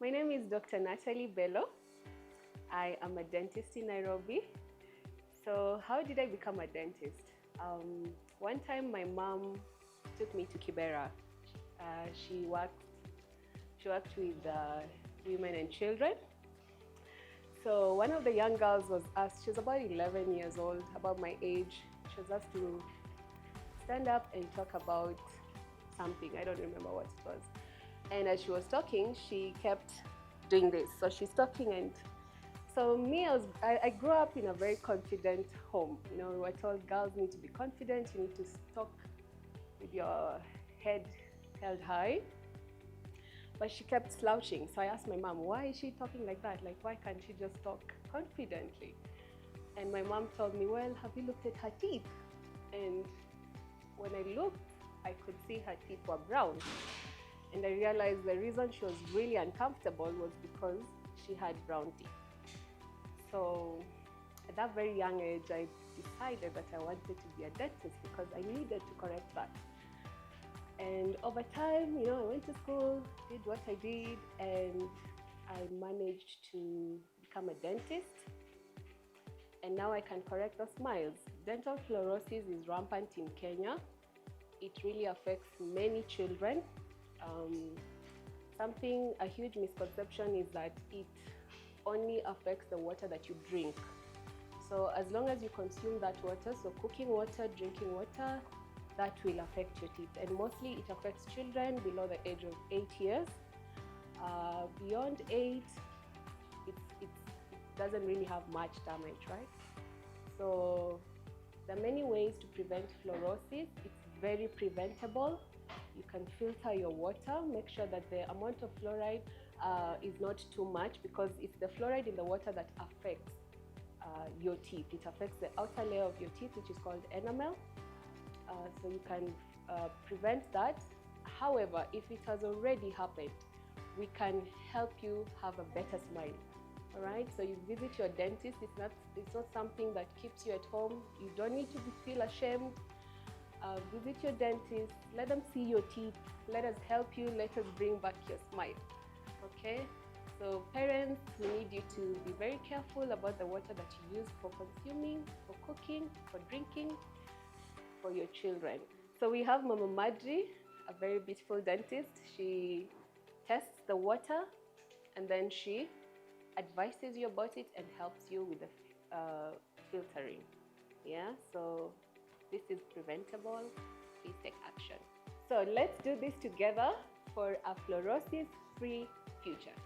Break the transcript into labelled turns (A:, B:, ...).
A: My name is Dr. Natalie Bello. I am a dentist in Nairobi. So how did I become a dentist? One time my mom took me to Kibera. She worked with women and children. So one of the young girls was asked, she was about 11 years old, about my age. She was asked to stand up and talk about something. I don't remember what it was. And as she was talking, she kept doing this. So she's talking, and so me, I grew up in a very confident home. You know, we were told girls need to be confident, you need to talk with your head held high. But she kept slouching. So I asked my mom, why is she talking like that? Like, why can't she just talk confidently? And my mom told me, well, have you looked at her teeth? And when I looked, I could see her teeth were brown. And I realized the reason she was really uncomfortable was because she had brown teeth. So at that very young age, I decided that I wanted to be a dentist because I needed to correct that. And over time, you know, I went to school, did what I did, and I managed to become a dentist. And now I can correct the smiles. Dental fluorosis is rampant in Kenya. It really affects many children. A huge misconception is that it only affects the water that you drink. So as long as you consume that water, so cooking water, drinking water, that will affect your teeth. And mostly it affects children below the age of 8 years. Beyond 8, it doesn't really have much damage, right? So there are many ways to prevent fluorosis. It's very preventable. You can filter your water, make sure that the amount of fluoride is not too much, because it's the fluoride in the water that affects your teeth. It affects the outer layer of your teeth, which is called enamel. So you can prevent that. However, if it has already happened, we can help you have a better smile. All right, so you visit your dentist. It's not something that keeps you at home. You don't need to feel ashamed. Visit your dentist, let them see your teeth, let us help you, let us bring back your smile. Okay, so parents, we need you to be very careful about the water that you use for consuming, for cooking, for drinking, for your children. So we have Mama Maji, a very beautiful dentist. She tests the water and then she advises you about it and helps you with the filtering. Yeah, so this is preventable. Please take action. So let's do this together for a fluorosis-free future.